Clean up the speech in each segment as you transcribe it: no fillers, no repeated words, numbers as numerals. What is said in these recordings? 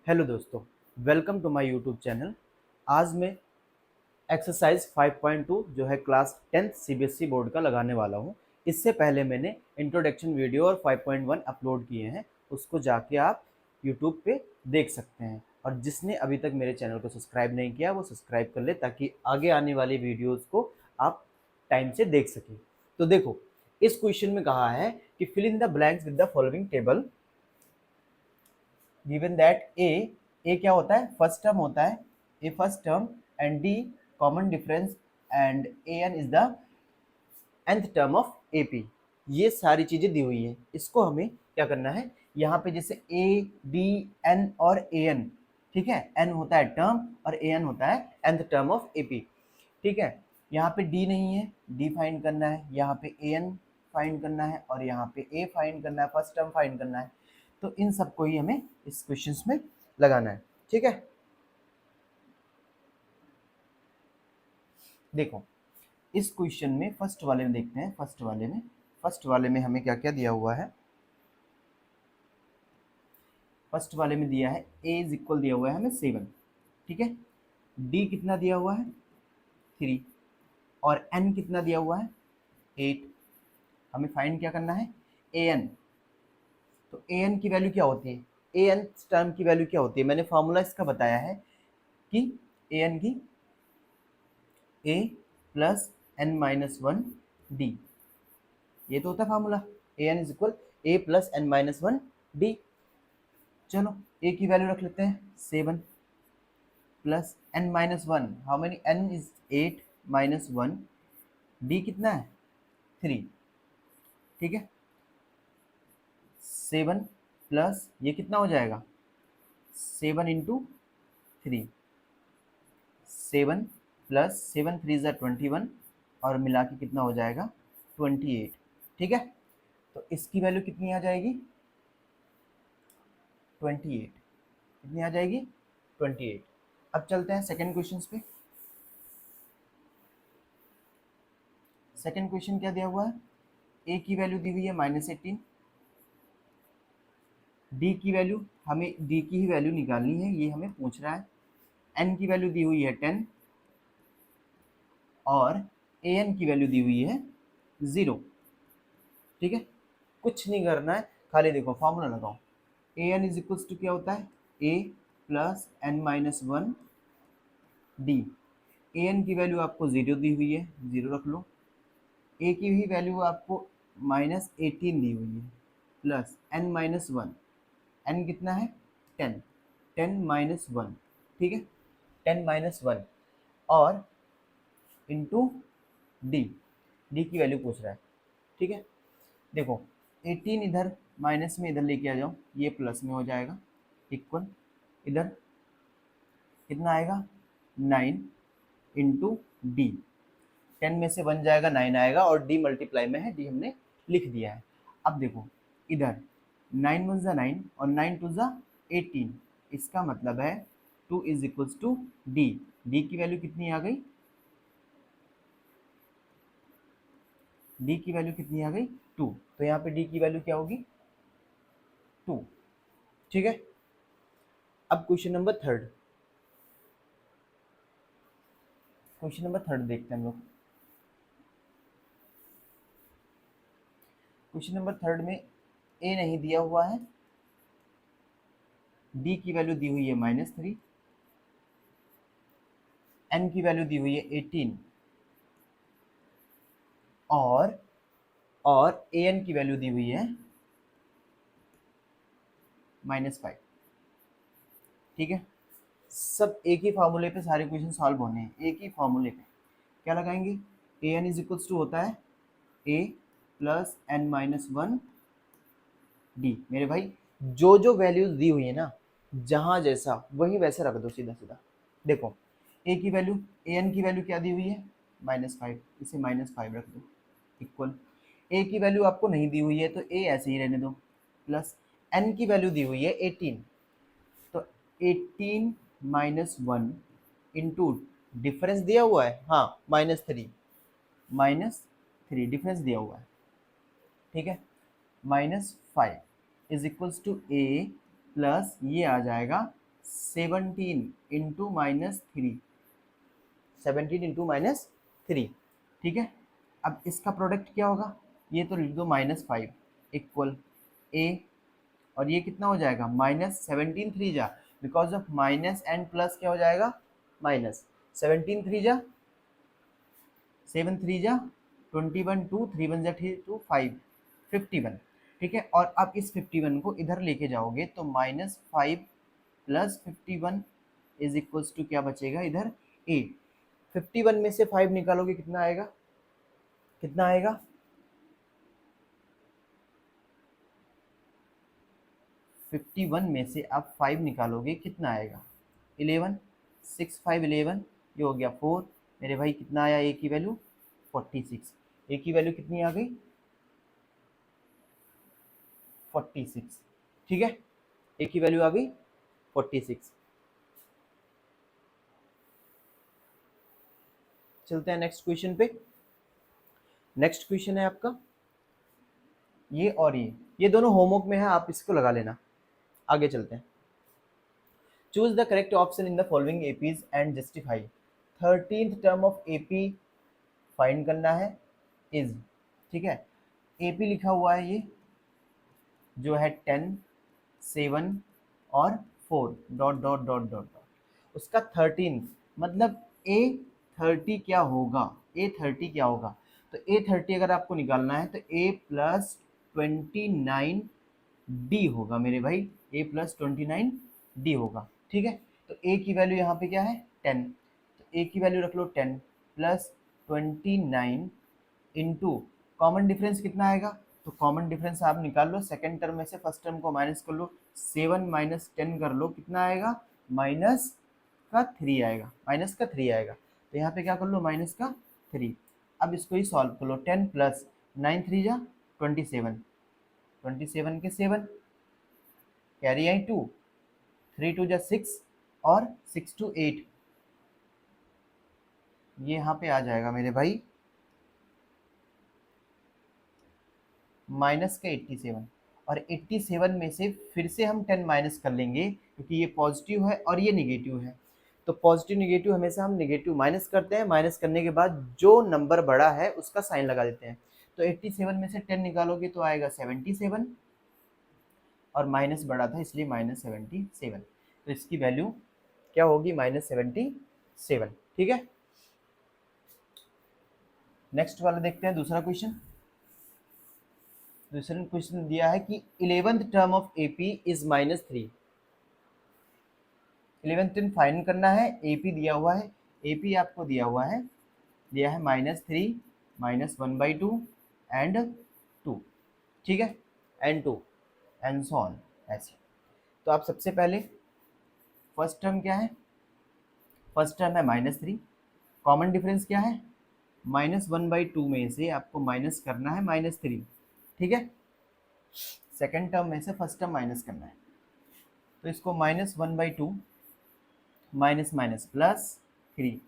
Hello दोस्तों, welcome to my YouTube channel. आज मैं एक्सरसाइज 5.2 जो है क्लास 10th सीबीएसई बोर्ड का लगाने वाला हूँ। इससे पहले मैंने इंट्रोडक्शन वीडियो और 5.1 अपलोड किए हैं, उसको जाके आप यूट्यूब पे देख सकते हैं। और जिसने अभी तक मेरे चैनल को सब्सक्राइब नहीं किया वो सब्सक्राइब कर ले, ताकि आगे आने वाली वीडियोज़ को आप टाइम से देख सकें। तो देखो, इस क्वेश्चन में कहा है कि fill in the blanks with the following table given that a क्या होता है, फर्स्ट टर्म होता है, a first term and d common difference and an is the nth term of ap। ये सारी चीजें दी हुई है, इसको हमें क्या करना है, यहाँ पे जैसे a d n और an, ठीक है, n होता है टर्म और an होता है nth टर्म ऑफ ap, ठीक है। यहाँ पे d नहीं है, d फाइंड करना है, यहाँ पे an फाइंड करना है और यहाँ पे a फाइंड करना है, फर्स्ट टर्म फाइंड करना है। तो इन सबको ही हमें इस क्वेश्चंस में लगाना है, ठीक है। देखो, इस क्वेश्चन में फर्स्ट वाले में देखते हैं। फर्स्ट वाले में हमें क्या क्या दिया हुआ है। फर्स्ट वाले में दिया है a इज इक्वल, दिया हुआ है हमें 7, ठीक है। d कितना दिया हुआ है 3 और n कितना दिया हुआ है 8। हमें फाइंड क्या करना है an। तो an की वैल्यू क्या होती है, an टर्म की वैल्यू क्या होती है, मैंने फॉर्मूला इसका बताया है कि an की a plus n minus 1 D, ये तो होता है formula, an is equal a plus n minus 1 D. चलो a की वैल्यू रख लेते हैं 7 plus n minus 1, how many, n is 8 minus 1, d कितना है 3, ठीक है। 7 प्लस ये कितना हो जाएगा 7 इंटू 3, 7 प्लस 7 3 ज़ा 21 और मिला के कितना हो जाएगा 28, ठीक है। तो इसकी वैल्यू कितनी आ जाएगी 28, कितनी आ जाएगी 28। अब चलते हैं सेकंड क्वेश्चन पे। सेकंड क्वेश्चन क्या दिया हुआ है, a की वैल्यू दी हुई है -18, d की वैल्यू, हमें d की ही वैल्यू निकालनी है, ये हमें पूछ रहा है। n की वैल्यू दी हुई है 10 और an की वैल्यू दी हुई है 0, ठीक है। कुछ नहीं करना है, खाली देखो फॉर्मूला लगाओ। an इज इक्वल्स टू क्या होता है a plus n minus 1 D. an की वैल्यू आपको 0 दी हुई है, 0 रख लो। a की ही वैल्यू आपको -18 दी हुई है, प्लस n माइनस 1, n कितना है 10, 10 माइनस 1, ठीक है, 10 माइनस 1 और इंटू डी, डी की वैल्यू पूछ रहा है, ठीक है। देखो 18 इधर माइनस में इधर लेके आ जाओ, ये प्लस में हो जाएगा, इक्वल इधर कितना आएगा 9 इंटू डी, 10 में से 1 जाएगा 9 आएगा और d मल्टीप्लाई में है, d हमने लिख दिया है। अब देखो इधर 9 1 ज़ा 9 और 9 2 ज़ा 18, इसका मतलब है 2 is equals to D. D की वैल्यू कितनी आ गई, डी की वैल्यू कितनी आ गई 2। तो यहाँ पे डी की वैल्यू क्या होगी 2, ठीक है। अब question number third, question number third देखते हैं हम लोग। क्वेश्चन नंबर थर्ड में ए नहीं दिया हुआ है, डी की वैल्यू दी हुई है -3, एन की वैल्यू दी हुई है 18 और ए एन की वैल्यू दी हुई है -5, ठीक है। सब एक ही फार्मूले पे सारे क्वेश्चन सॉल्व होने हैं, एक ही फार्मूले पे क्या लगाएंगे, ए एन इज इक्वल्स टू होता है A plus N minus 1 D. मेरे भाई जो जो वैल्यूज दी हुई है ना, जहां जैसा वही वैसे रख दो, सीधा सीधा। देखो ए की वैल्यू, ए एन की वैल्यू क्या दी हुई है -5, इसे -5 रख दो, इक्वल ए की वैल्यू आपको नहीं दी हुई है तो ए ऐसे ही रहने दो, प्लस एन की वैल्यू दी हुई है 18, तो 18 माइनस 1 इंटू डिफरेंस दिया हुआ है, हाँ -3 डिफरेंस दिया हुआ है, ठीक है, -5 is equals to A plus ये आ जाएगा 17 into minus three, 17 into minus three, ठीक है। अब इसका प्रोडक्ट क्या होगा, ये तो लिख दो -5 इक्वल ए, और ये कितना हो जाएगा -17 थ्री जा, because of minus and plus क्या हो जाएगा माइनस, 17 थ्री जा 7 थ्री जा 21, 2 3 1 जा 2 5 51, ठीक है। और अब इस 51 को इधर लेके जाओगे तो -5 प्लस 51 इज इक्वल्स टू क्या बचेगा इधर ए। 51 में से 5 निकालोगे कितना आएगा, कितना आएगा 51 में से आप 5 निकालोगे कितना आएगा 11, 6 5 11, ये हो गया 4 मेरे भाई, कितना आया ए की वैल्यू 46, ए की वैल्यू कितनी आ गई 46, ठीक है, ए की वैल्यू आ गई 46। चलते हैं नेक्स्ट क्वेश्चन पे। नेक्स्ट क्वेश्चन है आपका ये और ये दोनों होमवर्क में है, आप इसको लगा लेना। आगे चलते हैं। Choose the correct option in the following APs and justify. 13th term of AP find करना है इज, ठीक है। एपी लिखा हुआ है ये जो है 10 7 और 4 डॉट डॉट डॉट डॉट, उसका 13 मतलब ए 30 क्या होगा, ए 30 क्या होगा, तो ए 30 अगर आपको निकालना है तो ए प्लस 29 डी होगा मेरे भाई, ए प्लस 29 डी होगा, ठीक है। तो ए की वैल्यू यहाँ पे क्या है 10, तो ए की वैल्यू रख लो 10 प्लस 29 इंटू कॉमन डिफरेंस कितना आएगा, तो कॉमन डिफरेंस आप निकाल लो, सेकंड टर्म में से फर्स्ट टर्म को माइनस कर लो, 7 माइनस 10 कर लो, कितना आएगा माइनस का 3 आएगा, माइनस का 3 आएगा। तो यहाँ पे क्या कर लो माइनस का 3। अब इसको ही सॉल्व कर लो, 10 प्लस 9 3 जा 27, 27 के 7 कैरी आई 2, 3 2 जा 6 और 6 2 8, ये यहाँ पे आ जाएगा मेरे भाई माइनस का 87, और 87 में से फिर से हम 10 माइनस कर लेंगे क्योंकि ये पॉजिटिव है और ये निगेटिव है, तो पॉजिटिव निगेटिव हमेशा हम निगेटिव माइनस करते हैं, माइनस करने के बाद जो नंबर बड़ा है उसका साइन लगा देते हैं। तो 87 में से 10 निकालोगे तो आएगा 77, और माइनस बड़ा था इसलिए -77, तो इसकी वैल्यू क्या होगी -77, ठीक है। नेक्स्ट वाला देखते हैं दूसरा क्वेश्चन। दूसरा क्वेश्चन दिया है कि 11th term of AP is -3, 11th term find करना है, एपी दिया हुआ है, एपी आपको दिया हुआ है, दिया है -3 -1/2 एंड 2, ठीक है, एंड 2 एंड सो ऑन ऐसे। तो आप सबसे पहले फर्स्ट टर्म क्या है, फर्स्ट टर्म है -3, कॉमन डिफरेंस क्या है -1/2 में से आपको माइनस करना है -3, ठीक है। सेकेंड टर्म में से फर्स्ट टर्म माइनस करना है, तो इसको -1/2 माइनस माइनस प्लस 3,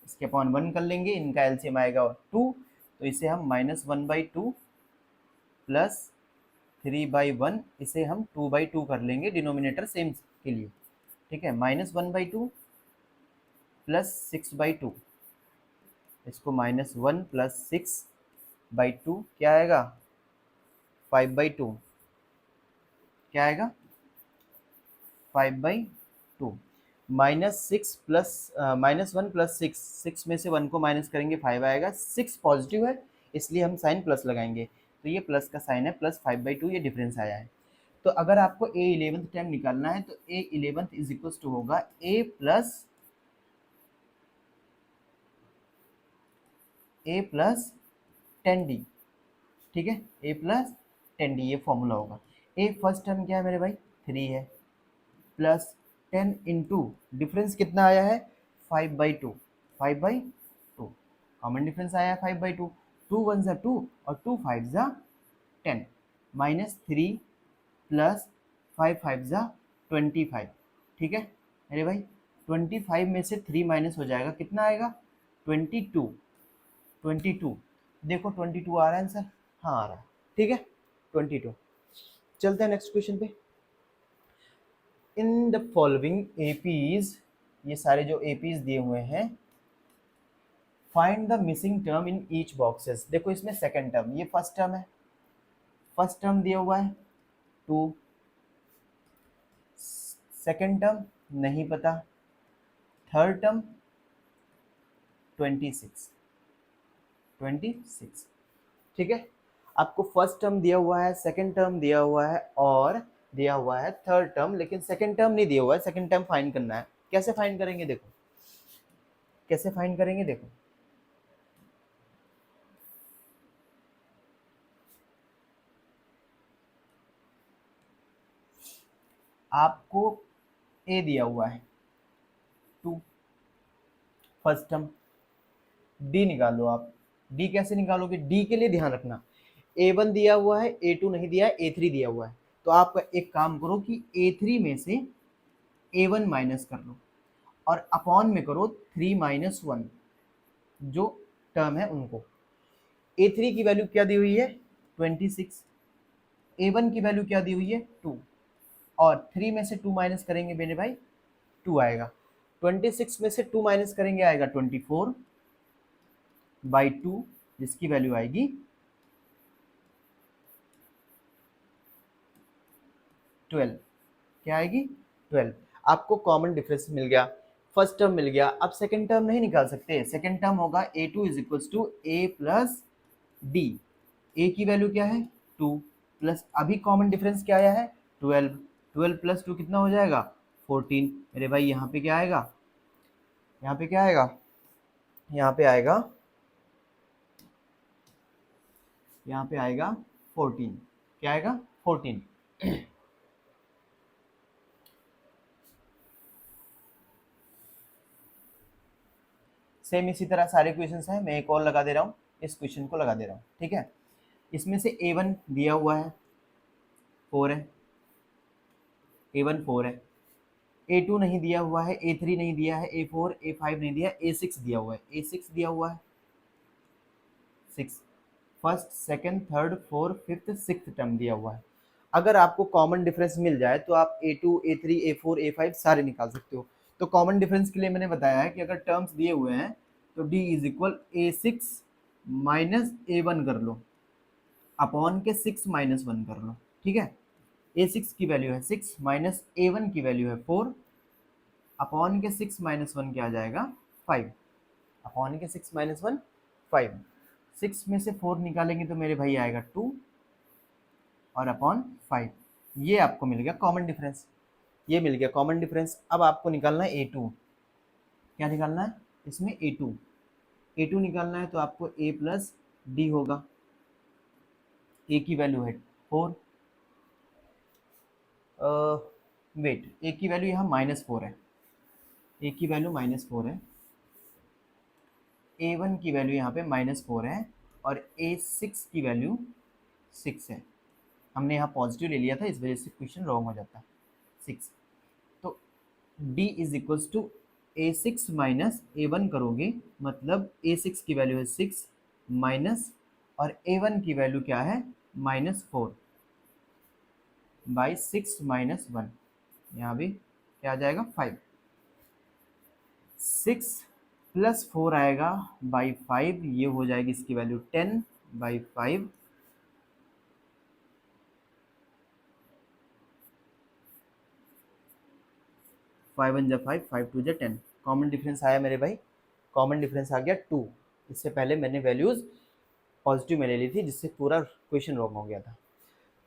इसके अपॉन 1 कर लेंगे, इनका एलसीएम आएगा 2, तो इसे हम -1/2 प्लस 3/1, इसे हम 2/2 कर लेंगे डिनोमिनेटर सेम के लिए, ठीक है। -1/2 प्लस 6/2, इसको -1 प्लस 6/2 क्या आएगा 5/2, क्या आएगा 5/2, -6 प्लस -1 प्लस 6, 6 में से 1 को माइनस करेंगे 5 आएगा, 6 पॉजिटिव है इसलिए हम साइन प्लस लगाएंगे, तो ये प्लस का साइन है, प्लस 5/2 ये डिफरेंस आया है। तो अगर आपको ए 11th टाइम निकालना है तो ए 11th इज इक्वल टू होगा ए प्लस 10d, ठीक है, ए प्लस 10d ये फॉर्मूला होगा। ए फर्स्ट टर्म क्या है मेरे भाई 3 है, प्लस 10 इंटू डिफरेंस कितना आया है 5/2, 5/2 कॉमन डिफरेंस आया है 5/2, 2 1 ज़ा 2 और 2 5 ज़ा 10, -3 प्लस 5 5 ज़ा 25, ठीक है मेरे भाई। 25 में से 3 माइनस हो जाएगा, कितना आएगा 22, 22 देखो 22 आ रहा है आंसर, हाँ आ रहा है, ठीक है 22। चलते हैं नेक्स्ट क्वेश्चन पे। इन द फॉलोइंग एपीज, ये सारे जो एपीज दिए हुए हैं, find the missing term in each boxes. देखो इसमें सेकंड टर्म, ये फर्स्ट टर्म है, फर्स्ट टर्म दिया हुआ है 2, सेकंड टर्म नहीं पता, थर्ड टर्म 26, 26। ठीक है, आपको फर्स्ट टर्म दिया हुआ है, सेकंड टर्म दिया हुआ है और दिया हुआ है थर्ड टर्म, लेकिन सेकंड टर्म नहीं दिया हुआ है। सेकंड टर्म फाइंड करना है। कैसे फाइंड करेंगे देखो, कैसे फाइंड करेंगे देखो, आपको ए दिया हुआ है 2, फर्स्ट टर्म, डी निकालो आप। डी कैसे निकालोगे, डी के लिए ध्यान रखना A1 दिया हुआ है, A2 नहीं दिया है, A3 दिया हुआ है। तो आप एक काम करो कि A3 में से A1 माइनस कर लो और अपॉन में करो 3 माइनस 1 जो टर्म है उनको। A3 की वैल्यू क्या दी हुई है 26, A1 की वैल्यू क्या दी हुई है 2, और 3 में से 2 माइनस करेंगे मेरे भाई 2 आएगा। 26 में से 2 माइनस करेंगे आएगा 24 बाई 2, जिसकी वैल्यू आएगी 12। क्या आएगी 12। आपको कॉमन डिफरेंस मिल गया, फर्स्ट टर्म मिल गया। अब सेकंड टर्म नहीं निकाल सकते, सेकंड टर्म होगा A2 is equals to A plus D. A की वैल्यू क्या है 2 प्लस अभी कॉमन डिफरेंस क्या आया है 12, 12 प्लस 2 कितना हो जाएगा 14। मेरे भाई यहाँ पे क्या आएगा, यहाँ पे क्या आएगा, यहाँ पे आएगा, यहाँ पे आएगा 14। क्या आएगा 14। सेम इसी तरह सारे क्वेश्चंस हैं, मैं एक और लगा दे रहा हूँ, इस क्वेश्चन को लगा दे रहा हूँ। ठीक है, इसमें से A1 दिया हुआ है 4 है, A1 4 है, A2 नहीं दिया हुआ है, A3 नहीं दिया है, A4 A5 नहीं दिया, A6 दिया हुआ है, A6 दिया हुआ है 6, first second third fourth fifth sixth term दिया हुआ है। अगर आपको कॉमन डिफरेंस मिल जाए तो आप A2 A3 A4 A5 सारे निकाल सकते हो। तो कॉमन डिफरेंस के लिए मैंने बताया है कि अगर टर्म्स दिए हुए हैं तो D is equal A6 minus A1 कर लो, अपॉन के 6 माइनस 1 कर लो। ठीक है, A6 की वैल्यू है 6 माइनस A1 की वैल्यू है 4, अपॉन के 6 माइनस 1 क्या आ जाएगा 5, अपॉन के 6 माइनस 1 5। 6 में से 4 निकालेंगे तो मेरे भाई आएगा 2 और अपॉन 5। ये आपको मिल गया कॉमन डिफरेंस, ये मिल गया कॉमन डिफरेंस। अब आपको निकालना है A2। क्या निकालना है इसमें A2, A2 निकालना है तो आपको A प्लस डी होगा। A की वैल्यू है 4, वेट A की वैल्यू यहाँ -4 है, A की वैल्यू -4 है, A1 की वैल्यू यहाँ पे -4 है और A6 की वैल्यू 6 है। हमने यहाँ पॉजिटिव ले लिया था, इस वजह से क्वेश्चन रॉन्ग हो जाता है 6। तो D is equals to A6 minus A1 करोगे, मतलब A6 की वैल्यू है 6 माइनस, और A1 की वैल्यू क्या है -4 बाई 6 माइनस 1, यहाँ भी क्या आ जाएगा 5। 6 प्लस 4 आएगा बाई 5, ये हो जाएगी इसकी वैल्यू 10 बाई 5। 5 1 जा 5, 5 2 जा 10। कॉमन डिफरेंस आया मेरे भाई, कॉमन डिफरेंस आ गया 2। इससे पहले मैंने वैल्यूज़ पॉजिटिव में ले ली थी, जिससे पूरा क्वेश्चन रॉन्ग हो गया था।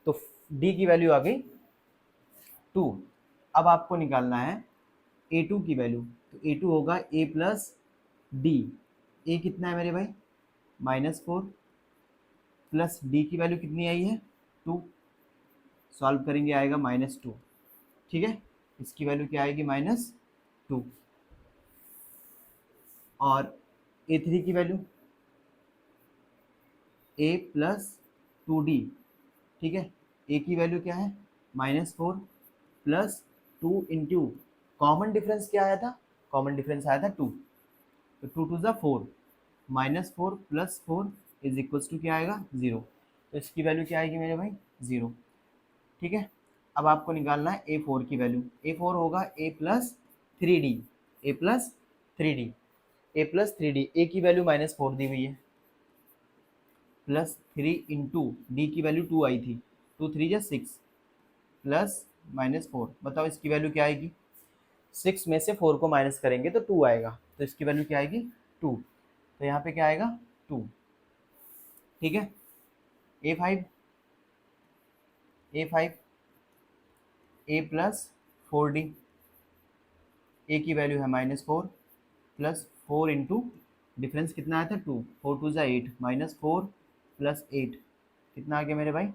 तो डी की वैल्यू आ गई 2। अब आपको निकालना है A2 की वैल्यू, तो A2 होगा A प्लस डी। ए कितना है मेरे भाई -4, प्लस डी की वैल्यू कितनी आई है 2, सॉल्व करेंगे आएगा -2। ठीक है, इसकी वैल्यू क्या आएगी -2, और A3 की वैल्यू A प्लस 2D। ठीक है, A की वैल्यू क्या है -4 प्लस 2 इंटू कॉमन डिफरेंस क्या आया था, कॉमन डिफरेंस आया था 2, तो 2 2 ज़ा 4, -4 प्लस 4 इज इक्वल्स टू क्या आएगा 0। तो इसकी वैल्यू क्या आएगी मेरे भाई 0। ठीक है, अब आपको निकालना है A4 की वैल्यू। A4 होगा A plus three D, A plus three D, A plus three D. A की वैल्यू -4 दी हुई है, प्लस 3 इंटू डी की वैल्यू 2 आई थी, 2 3 जा 6 प्लस -4। बताओ इसकी वैल्यू क्या आएगी? 6 में से 4 को माइनस करेंगे तो 2 आएगा, तो इसकी वैल्यू क्या आएगी? 2। तो यहाँ पे क्या आएगा? 2। ठीक है। A5, A5 ए प्लस 4D, ए की वैल्यू है -4 प्लस 4 इंटू डिफरेंस कितना आया था? 2, 4 2 ज़ा 8, -4 प्लस 8 कितना आ गया मेरे भाई?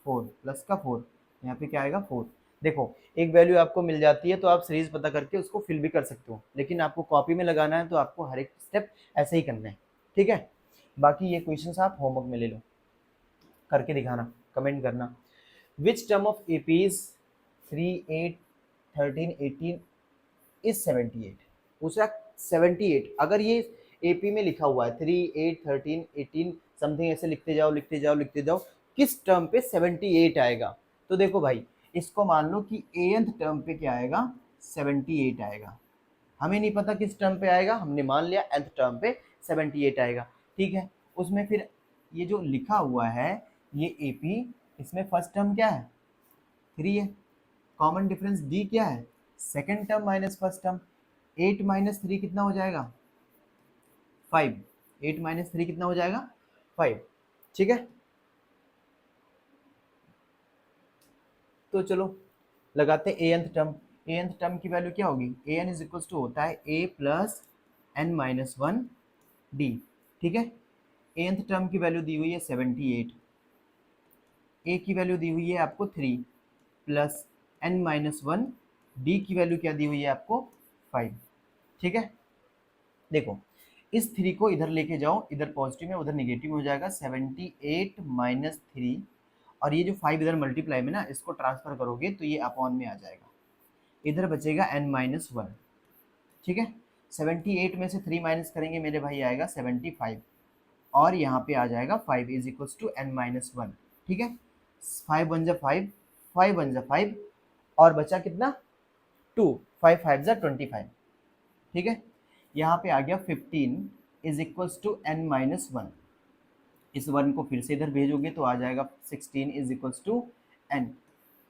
4 प्लस का 4, यहाँ पे क्या आएगा? 4। देखो एक वैल्यू आपको मिल जाती है तो आप सीरीज पता करके उसको फिल भी कर सकते हो, लेकिन आपको कॉपी में लगाना है तो आपको हर एक स्टेप ऐसे ही करना है। ठीक है। बाकी ये क्वेश्चंस आप होमवर्क में ले लो, करके दिखाना, कमेंट करना। Which term of APs 3 8 13 18 is 78? पूछा 78। अगर ये एपी में लिखा हुआ है 3 8 13 18 समथिंग, ऐसे लिखते जाओ लिखते जाओ लिखते जाओ, किस टर्म पे 78 आएगा? तो देखो भाई, इसको मान लो कि एंथ टर्म पे क्या आएगा? 78 आएगा। हमें नहीं पता किस टर्म पे आएगा, हमने मान लिया nth टर्म पे 78 आएगा। ठीक है। उसमें फिर ये जो लिखा हुआ है ये एपी, इसमें फर्स्ट टर्म क्या है? 3 है। कॉमन डिफरेंस डी क्या है? Second term minus first term. 8 minus 3 कितना हो जाएगा? 5। 8 माइनस 3 कितना हो जाएगा? 5। ठीक है। तो चलो लगाते हैं एंथ टर्म। एंथ टर्म की वैल्यू क्या होगी? A N is equals to होता है A plus N minus one D. ठीक है। एंथ टर्म की वैल्यू दी हुई है 78, ए की वैल्यू दी हुई है आपको 3 plus N minus one, D की वैल्यू क्या दी हुई है आपको? 5। ठीक है। देखो इस 3 को इधर लेके जाओ, इधर पॉजिटिव में उधर निगेटिव में हो जाएगा। 78 माइनस 3, और ये जो 5 इधर मल्टीप्लाई में ना, इसको ट्रांसफर करोगे तो ये अपॉन में आ जाएगा, इधर बचेगा n माइनस वन। ठीक है। 78 में से 3 माइनस करेंगे मेरे भाई, आएगा 75, और यहाँ पे आ जाएगा 5 is equals to n minus one. ठीक है। 5 वन जा 5, 5 वन जा 5, और बचा कितना? 2, 5 5 जा 25। ठीक है। यहाँ पे आ गया 15 is equals to n minus one. इस वन को फिर से इधर भेजोगे तो आ जाएगा 16 इज इक्वल्स टू n।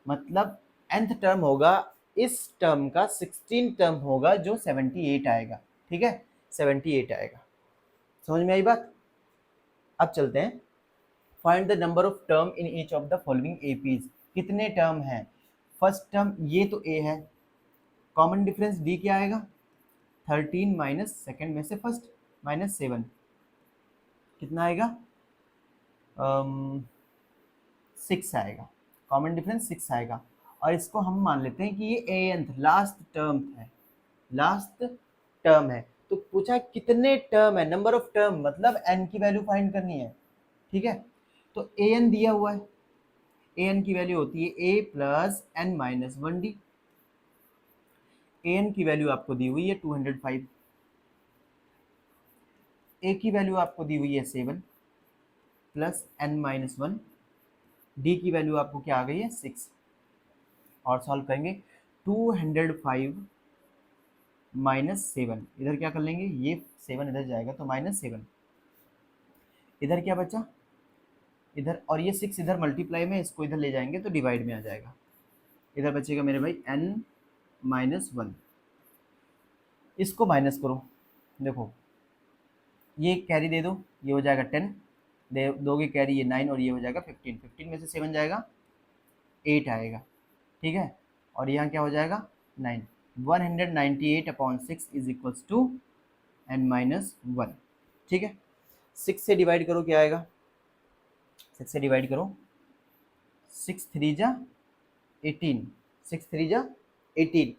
मतलब nth टर्म होगा इस टर्म का 16 टर्म होगा जो 78 आएगा। ठीक है। 78 आएगा। समझ में आई बात? अब चलते हैं, find the number of term in each of the following APs. कितने टर्म हैं? फर्स्ट टर्म ये तो ए है, कॉमन डिफरेंस डी क्या आएगा? 13 माइनस सेकेंड में से फर्स्ट माइनस 7, कितना आएगा? 6 आएगा। कॉमन डिफरेंस 6 आएगा। और इसको हम मान लेते हैं कि ये एंथ लास्ट टर्म है, लास्ट टर्म है। तो पूछा कितने टर्म है, नंबर ऑफ टर्म, मतलब n की वैल्यू फाइंड करनी है। ठीक है। तो ए एन दिया हुआ है, ए एन की वैल्यू होती है A plus N minus one D. A N की वैल्यू आपको दी हुई है 205, ए की वैल्यू आपको दी हुई है 7 plus N minus one, D की वैल्यू आपको क्या आ गई है? 6। और सॉल्व करेंगे 205 माइनस 7, इधर क्या कर लेंगे? ये 7 इधर जाएगा तो -7, इधर क्या बचा? इधर, और ये 6 इधर मल्टीप्लाई में, इसको इधर ले जाएंगे तो डिवाइड में आ जाएगा। इधर बचेगा मेरे भाई n माइनस वन। इसको माइनस करो, देखो ये कैरी दे दो, ये हो जाएगा 10, दे दोगे कैरी, ये 9, और ये हो जाएगा 15। 15 में से 7 जाएगा, 8 आएगा। ठीक है। और यहाँ क्या हो जाएगा? 9। 198 upon 6 is equals to n minus one. ठीक है। 6 से डिवाइड करो, क्या आएगा? 6 से डिवाइड करो, 6 3 जा 18, 6 3 जा 18,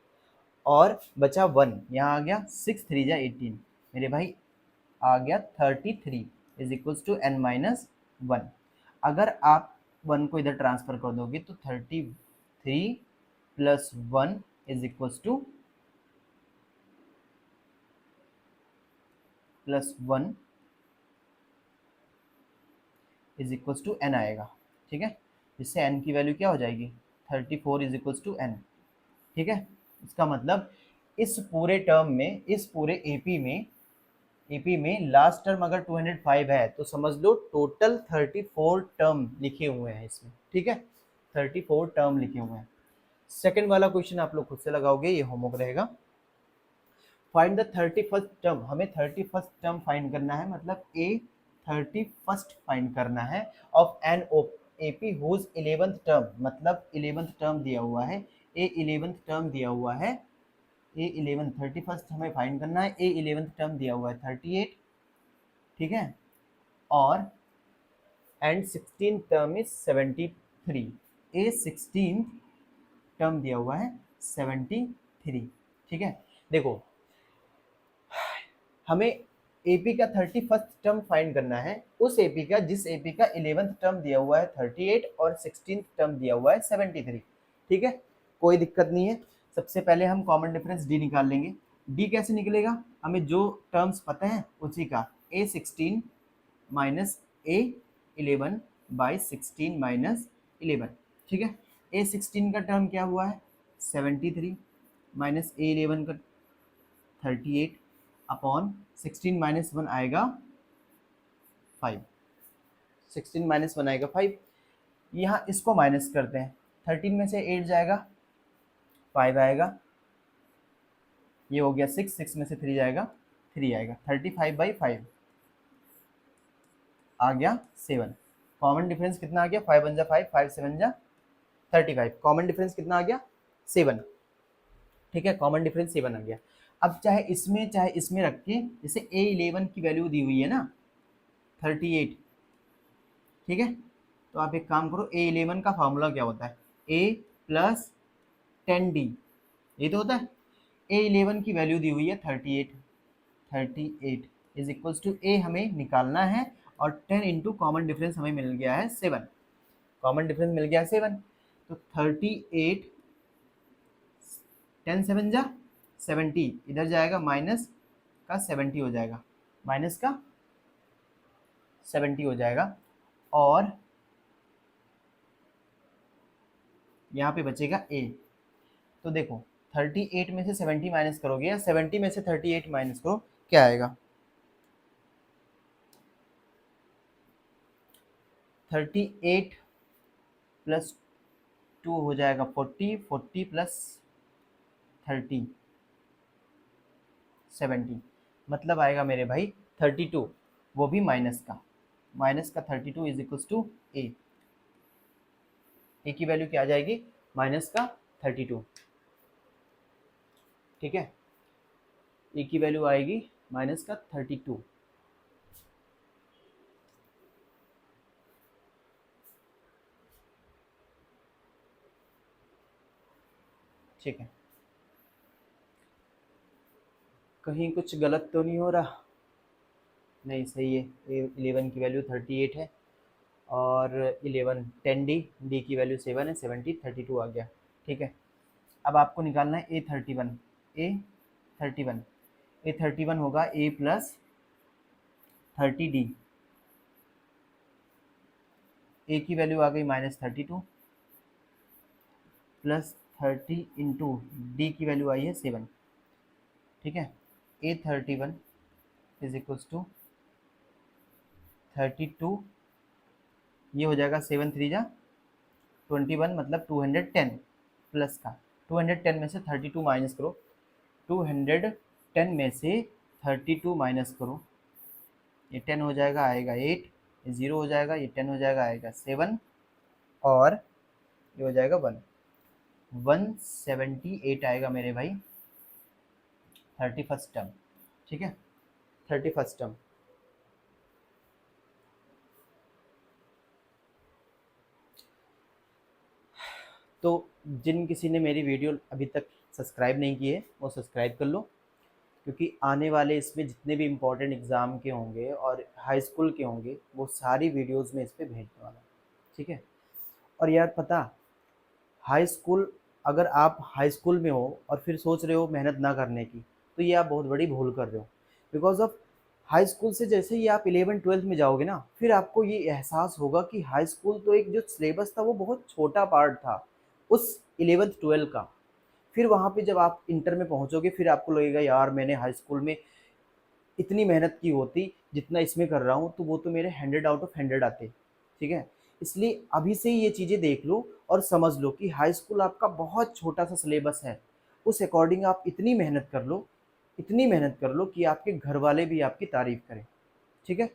और बचा 1, यहाँ आ गया 6 3 जा 18, मेरे भाई आ गया 33 is equals to n minus one. अगर आप 1 को इधर ट्रांसफर कर दोगे तो 33 plus 1 is equals to plus 1 is equals to n आएगा। ठीक है। जिससे n की वैल्यू क्या हो जाएगी? 34 इज इक्वल्स टू n। ठीक है, इसका मतलब इस पूरे टर्म में, इस पूरे एपी में लास्ट टर्म अगर 205 है तो समझ लो टोटल 34 टर्म लिखे हुए हैं इसमें। ठीक है, 34 टर्म लिखे हुए हैं। सेकंड वाला क्वेश्चन आप लोग खुद से लगाओगे, ये होमवर्क रहेगा। फाइंड द 31st टर्म, हमें 31st टर्म फाइंड करना है, मतलब ए 31st फाइंड करना है of an AP whose 11th term, मतलब 11th टर्म दिया हुआ है, ए 11th टर्म दिया हुआ है, ए 11 31st हमें फाइंड करना है, ए 11th टर्म दिया हुआ है 38। ठीक है, और and 16 term is 73, A 16 term दिया हुआ है 73। ठीक है, देखो हमें एपी का 31st टर्म फाइंड करना है, उस एपी का जिस एपी का 11th टर्म दिया हुआ है 38 और 16th टर्म दिया हुआ है 73। ठीक है, कोई दिक्कत नहीं है। सबसे पहले हम कॉमन डिफरेंस डी निकाल लेंगे। डी कैसे निकलेगा, हमें जो टर्म्स पता है उसी का, ए 16 माइनस ए 11 बाई 16 माइनस 11। ठीक है, ए 16 का टर्म क्या हुआ है 73 माइनस ए 11 का 38 अपॉन 16 माइनस 1 आएगा 5, 16 माइनस 1 आएगा 5। यहाँ इसको माइनस करते हैं, 13 में से 8 जाएगा 5 आएगा, ये हो गया 6, 6 में से 3 जाएगा 3 आएगा, 35/5 आ गया 7। कॉमन डिफरेंस कितना आ गया, 5 1 जा 5, 5 7 जा 35, कॉमन डिफरेंस कितना आ गया 7। ठीक है, कॉमन डिफरेंस 7 आ गया। अब चाहे इसमें रख के, जैसे ए 11 की वैल्यू दी हुई है ना 38। ठीक है, तो आप एक काम करो, ए 11 का फॉर्मूला क्या होता है, ए प्लस 10d, ये तो होता है। ए 11 की वैल्यू दी हुई है 38, 38 इज इक्वल्स टू ए हमें निकालना है, और 10 इंटू कॉमन डिफरेंस हमें मिल गया है 7, कॉमन डिफरेंस मिल गया है 7। तो 38 10 7 जा 70, इधर जाएगा माइनस का 70 हो जाएगा, माइनस का 70 हो जाएगा, और यहाँ पे बचेगा ए। तो देखो 38 में से 70 माइनस करोगे, या 70 में से 38 माइनस करो, क्या आएगा 38 प्लस 2 हो जाएगा 40, 40 प्लस 30 70, मतलब आएगा मेरे भाई 32, वो भी माइनस का, माइनस का 32 इज इक्वल्स टू ए। ए की वैल्यू क्या आ जाएगी, माइनस का 32। ठीक है, ए की वैल्यू आएगी माइनस का 32। ठीक है, कहीं कुछ गलत तो नहीं हो रहा, नहीं सही है। ए 11 की वैल्यू 38 है, और 11 10d, डी की वैल्यू 7 है, 70 32 आ गया। ठीक है, अब आपको निकालना है ए 31, ए 31, ए 31 होगा ए प्लस 30d, ए की वैल्यू आ गई -32 प्लस 30 इंटू डी की वैल्यू आई है 7। ठीक है, ए 31 इज इक्वल्स टू 32, ये हो जाएगा 7 3 जा 21, मतलब 210 प्लस का 210 में से 32 माइनस करो, 210 में से 32 माइनस करो, ये 10 हो जाएगा आएगा 8, ये 0 हो जाएगा, ये 10 हो जाएगा आएगा 7, और ये हो जाएगा 1, 178 आएगा मेरे भाई 31st टर्म। ठीक है, 31st टर्म। तो जिन किसी ने मेरी वीडियो अभी तक सब्सक्राइब नहीं की है वो सब्सक्राइब कर लो, क्योंकि आने वाले इसमें जितने भी इम्पोर्टेंट एग्ज़ाम के होंगे और हाई स्कूल के होंगे वो सारी वीडियोस में इस पर भेजने वाला हूँ। ठीक है, और यार पता, हाई स्कूल, अगर आप हाई स्कूल में हो और फिर सोच रहे हो मेहनत ना करने की, तो ये आप बहुत बड़ी भूल कर रहे हो। बिकॉज ऑफ हाई स्कूल से जैसे ही आप 11th-12th में जाओगे ना, फिर आपको ये एहसास होगा कि हाई स्कूल तो एक जो सिलेबस था वो बहुत छोटा पार्ट था, उस 11th-12 का। फिर वहाँ पे जब आप इंटर में पहुँचोगे फिर आपको लगेगा यार मैंने हाई स्कूल में इतनी मेहनत की होती जितना इसमें कर रहा हूँ, तो वो तो मेरे 100 आउट ऑफ 100 आते। ठीक है? इसलिए अभी से ही ये चीज़ें देख लो और समझ लो कि हाई स्कूल आपका बहुत छोटा-सा सिलेबस है। उस अकॉर्डिंग आप इतनी मेहनत कर लो कि आपके घरवाले भी आपकी तारीफ़ करें। ठीक है?